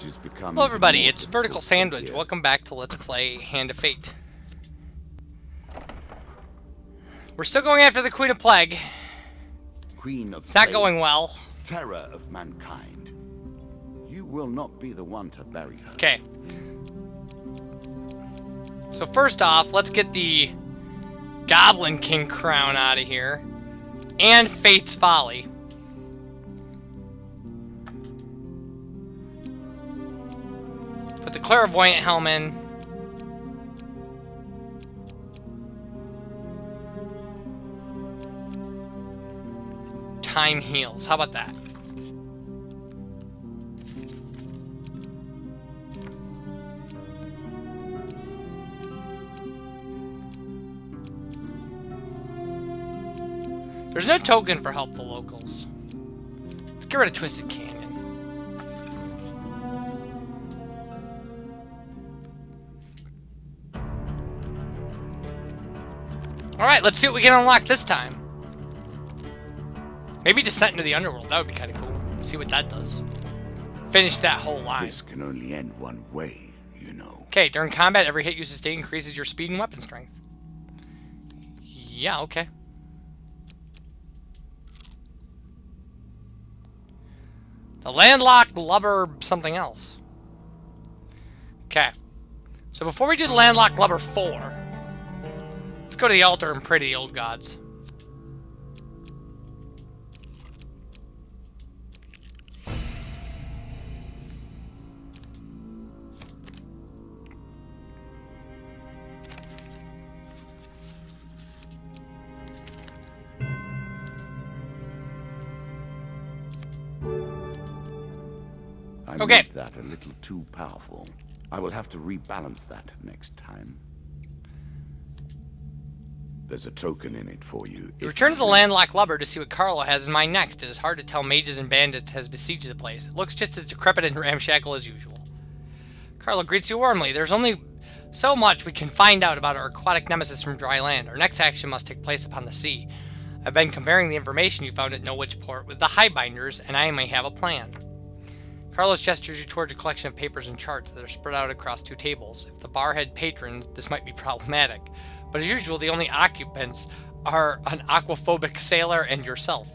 village is becoming. Hello everybody, it's Vertical Sandwich. Welcome back to Let's Play Hand of Fate. We're still going after the Queen of Plague. Queen of It's not Plague, going well. terror of mankind. You will not be the one to bury her. Okay. So first off, let's get the Goblin King crown out of here. And Fate's Folly. Put the Clairvoyant Helm in. Time heals. How about that? There's no token for help the locals. Let's get rid of Twisted Canyon. Alright, let's see what we can unlock this time. Maybe Descent into the Underworld. That would be kind of cool. See what that does. Finish that whole line. This can only end one way, you know. Okay, during combat, every hit you sustain increases your speed and weapon strength. Yeah, okay. The Landlocked Lubber something else. Okay. So before we do the Landlocked Lubber 4, let's go to the altar and pray to the old gods. I Okay. made that a little too powerful. I will have to rebalance that next time. There's a token in it for you. You return to the Landlocked Lubber to see what Carlo has in mind next. It is hard to tell mages and bandits has besieged the place. It looks just as decrepit and ramshackle as usual. Carlo greets you warmly. There's only so much we can find out about our aquatic nemesis from dry land. Our next action must take place upon the sea. I've been comparing the information you found at Norwichport with the Highbinders, and I may have a plan. Carlos gestures you towards a collection of papers and charts that are spread out across two tables. If the bar had patrons, this might be problematic. But as usual, the only occupants are an aquaphobic sailor and yourself.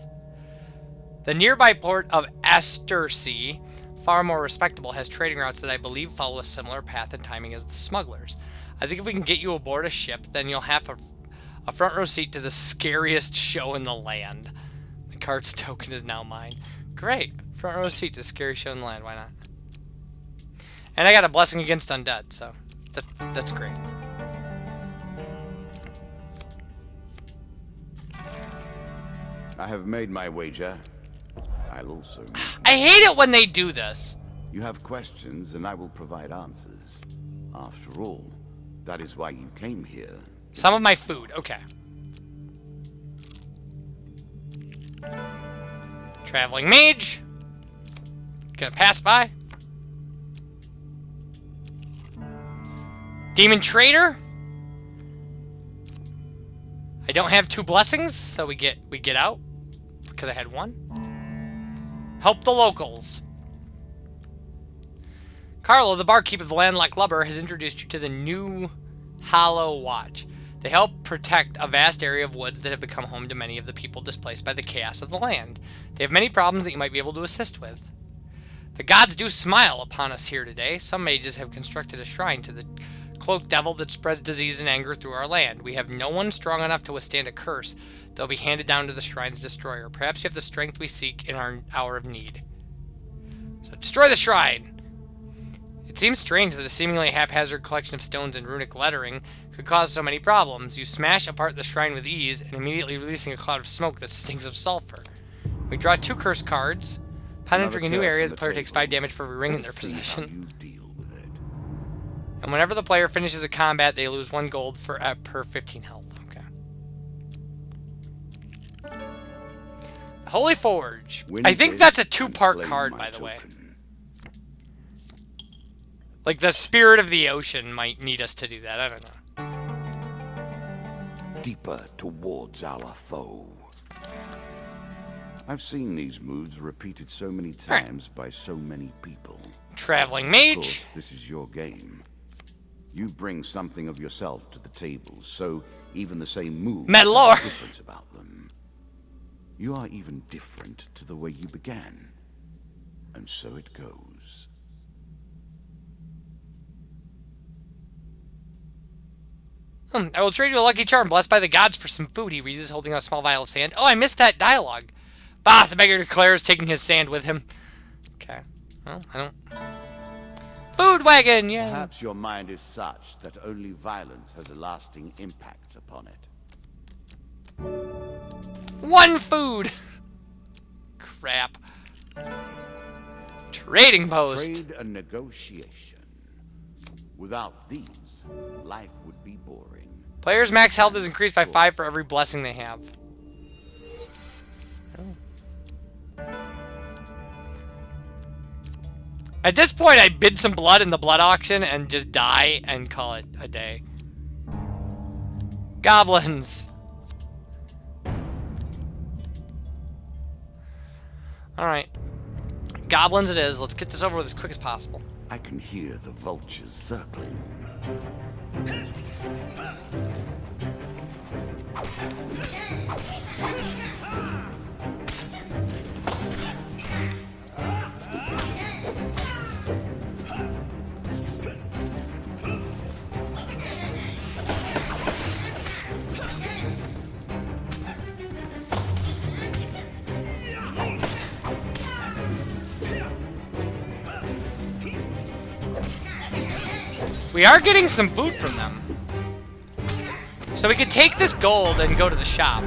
The nearby port of Astersea, far more respectable, has trading routes that I believe follow a similar path and timing as the smugglers. I think if we can get you aboard a ship, then you'll have a front row seat to the scariest show in the land. The cart's token is now mine. Great. Front row seat to the scariest show in the land. Why not? And I got a blessing against undead, so that's great. I have made my wager. I'll also. I hate it when they do this. You have questions, and I will provide answers. After all, that is why you came here. Some of my food. Okay. Traveling mage. Gonna pass by. Demon trader. I don't have 2 blessings, so we get out because I had 1. Help the locals. Carlo, the barkeep of the Landlocked Lubber, has introduced you to the new Hollow Watch. They help protect a vast area of woods that have become home to many of the people displaced by the chaos of the land. They have many problems that you might be able to assist with. The gods do smile upon us here today. Some mages have constructed a shrine to the cloaked devil that spreads disease and anger through our land. We have no one strong enough to withstand a curse that'll be handed down to the shrine's destroyer. Perhaps you have the strength we seek in our hour of need. So destroy the shrine! It seems strange that a seemingly haphazard collection of stones and runic lettering could cause so many problems. You smash apart the shrine with ease and immediately releasing a cloud of smoke that stinks of sulfur. We draw 2 curse cards. Upon entering a new area, the player takes 5 damage for every ring in their possession. And whenever the player finishes a combat, they lose 1 gold per 15 health. Okay. Holy Forge. I think that's a 2-part card, by the way. Like, the Spirit of the Ocean might need us to do that. I don't know. Deeper towards our foe. I've seen these moves repeated so many times by so many people. Traveling Of mage. course, this is your game. You bring something of yourself to the table, so even the same moves Metal have ore. a difference about them. You are even different to the way you began. And so it goes. I will trade you a lucky charm blessed by the gods for some food, he reasons, holding out a small vial of sand. Oh, I missed that dialogue. Bah, the beggar declares, taking his sand with him. Okay. Well, I don't... Food wagon, yeah. Perhaps your mind is such that only violence has a lasting impact upon it. One food. Crap. Trading post. Trade and negotiation. Without these, life would be boring. Players' max health is increased by 5 for every blessing they have. At this point, I bid some blood in the blood auction and just die and call it a day. Goblins. Alright. Goblins it is. Let's get this over with as quick as possible. I can hear the vultures circling. We are getting some food from them. So we could take this gold and go to the shop.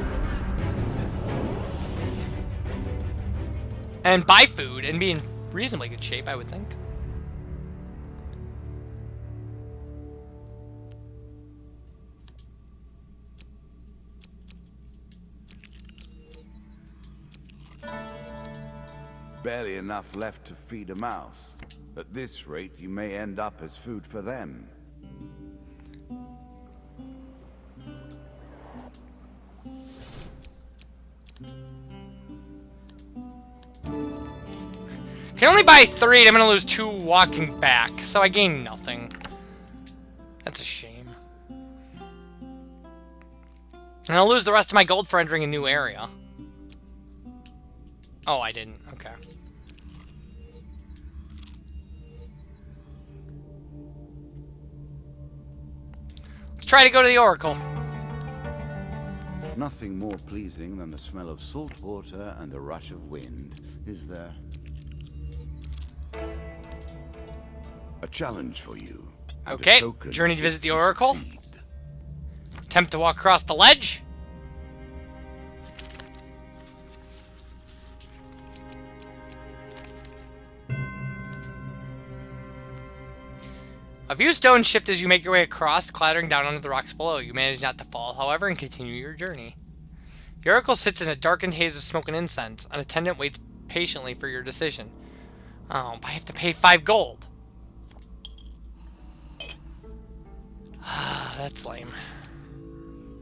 And buy food and be in reasonably good shape, I would think. Barely enough left to feed a mouse. At this rate, you may end up as food for them. Can only buy 3 and I'm gonna lose 2 walking back, so I gain nothing. That's a shame. And I'll lose the rest of my gold for entering a new area. Oh, I didn't. Okay. Let's try to go to the Oracle. Nothing more pleasing than the smell of salt water and the rush of wind, is there? A challenge for you. and a Okay, token journey to if visit the you Oracle. succeed. Attempt to walk across the ledge. A few stones shift as you make your way across, clattering down onto the rocks below. You manage not to fall, however, and continue your journey. The Oracle sits in a darkened haze of smoke and incense. An attendant waits patiently for your decision. Oh, but I have to pay 5 gold. That's lame.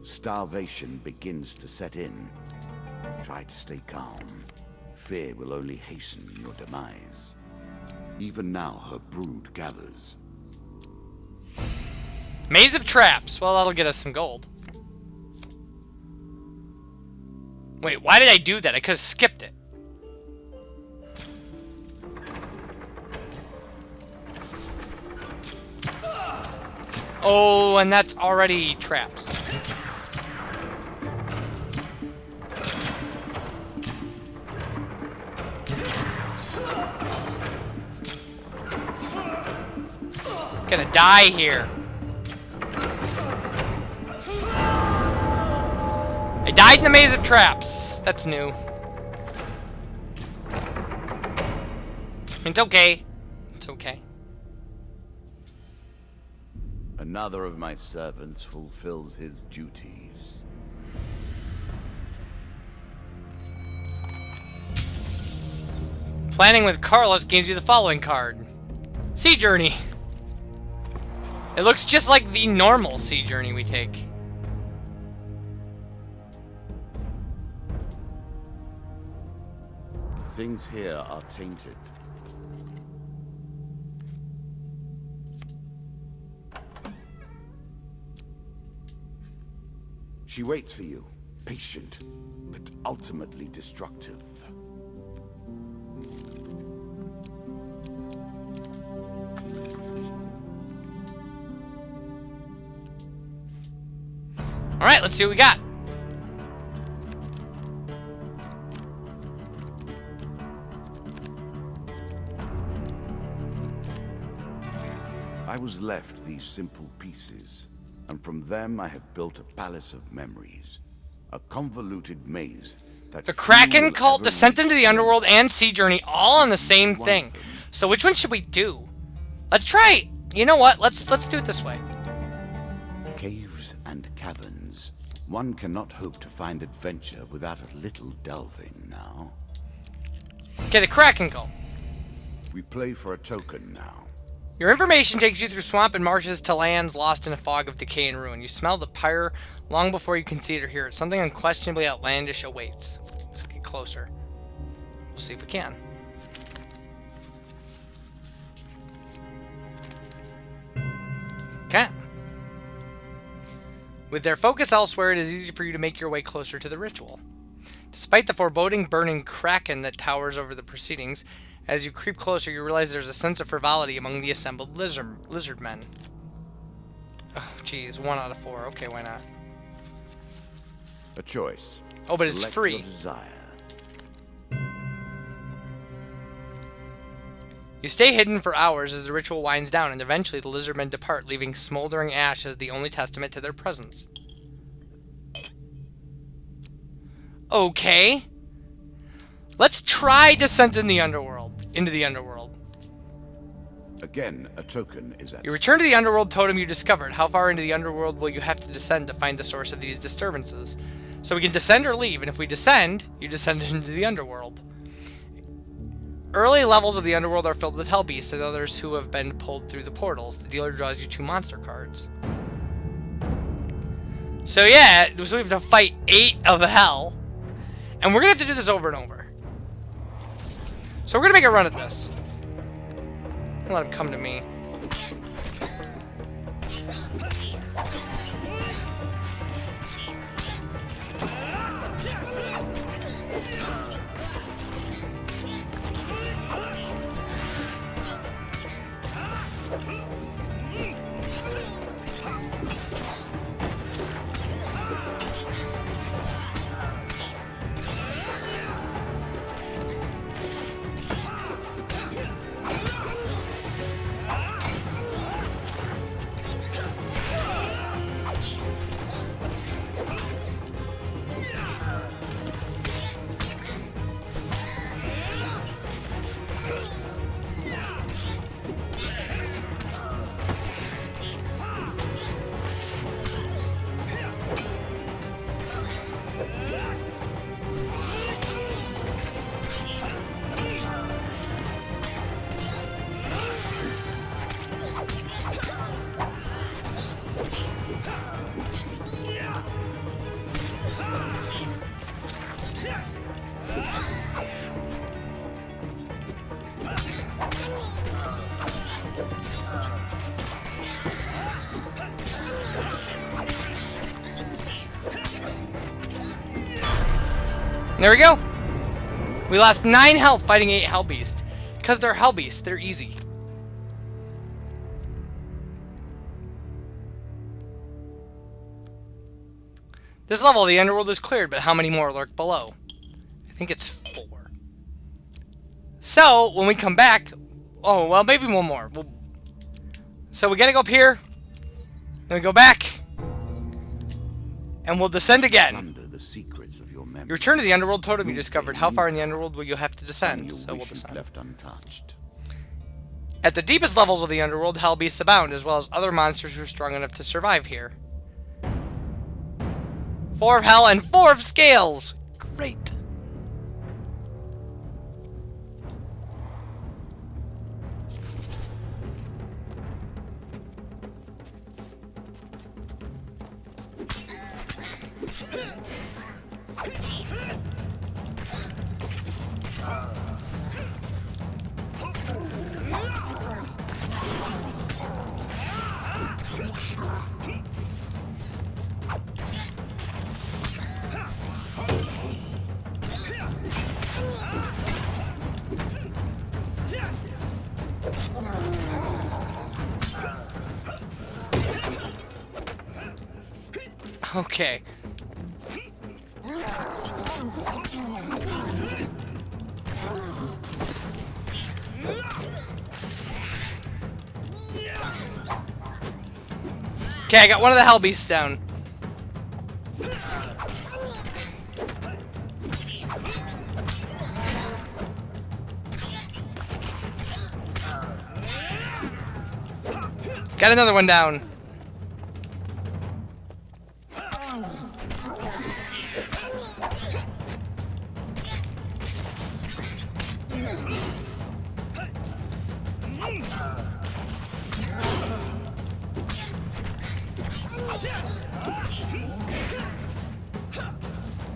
Starvation begins to set in. Try to stay calm. Fear will only hasten your demise. Even now, her brood gathers. Maze of traps. Well, that'll get us some gold. Wait, why did I do that? I could have skipped it. Oh, and that's already traps. Gonna die here. I died in the maze of traps. That's new. It's okay. It's okay. Another of my servants fulfills his duties. Planning with Carlos gives you the following card. Sea Journey. It looks just like the normal sea journey we take. Things here are tainted. She waits for you, patient, but ultimately destructive. Alright, let's see what we got. I was left these simple pieces, and from them I have built a palace of memories. A convoluted maze that The few Kraken will Cult, ever Descent into the reach. Underworld, and Sea Journey all on the same One thing. of them. So which one should we do? Let's try. You know what? Let's do it this way. Caves and caverns. One cannot hope to find adventure without a little delving now. Okay, the Kraken Cult. We play for a token now. Your information takes you through swamp and marshes to lands lost in a fog of decay and ruin. You smell the pyre long before you can see it or hear it. Something unquestionably outlandish awaits. Let's get closer. We'll see if we can. Okay. With their focus elsewhere, it is easy for you to make your way closer to the ritual. Despite the foreboding, burning kraken that towers over the proceedings, as you creep closer, you realize there's a sense of frivolity among the assembled lizard men. Oh, geez, 1 out of 4. Okay, why not? A choice. Oh, but it's Select free. your desire. You stay hidden for hours as the ritual winds down, and eventually the lizardmen depart, leaving smoldering ash as the only testament to their presence. Okay. Let's try Descent into the Underworld. Again, a token is at You return to the Underworld totem you discovered. How far into the Underworld will you have to descend to find the source of these disturbances? So we can descend or leave, and if we descend, you descend into the Underworld. Early levels of the Underworld are filled with Hellbeasts and others who have been pulled through the portals. The dealer draws you 2 monster cards. So yeah, so we have to fight 8 of hell. And we're going to have to do this over and over. So we're going to make a run at this. Let him come to me. There we go. We lost 9 health fighting 8 Hellbeast. Because they're Hellbeasts, they're easy. This level of the Underworld is cleared, but how many more lurk below? I think it's 4. So, when we come back... Oh, well, maybe one more. So we gotta go up here. Then we go back. And we'll descend again. Under the secrets of your memory. You return to the Underworld totem you discovered. How far in the Underworld will you have to descend? So we'll descend. Left untouched. At the deepest levels of the Underworld, Hellbeasts abound, as well as other monsters who are strong enough to survive here. 4 of Hell and 4 of Scales! Great. Okay. Okay, I got one of the Hellbeasts down. Got another one down.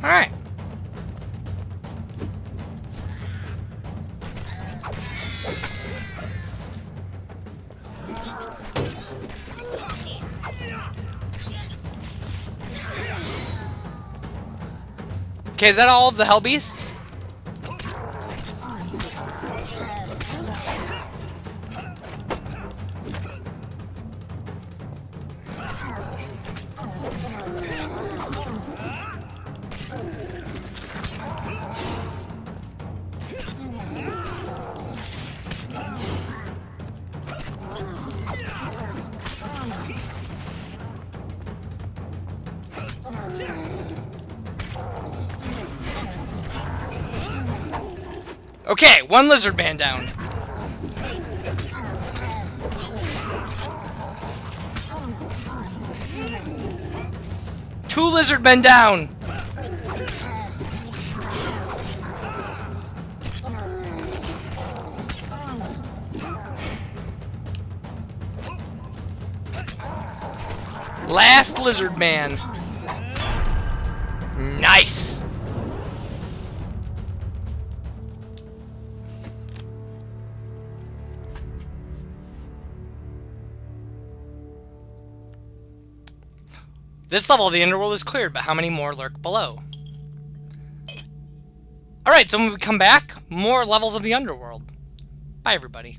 All right. Okay, is that all of the Hellbeasts? Okay, one lizard man down. Two lizard men down. Last lizard man. Nice. This level of the Underworld is cleared, but how many more lurk below? Alright, so when we come back, more levels of the Underworld. Bye, everybody.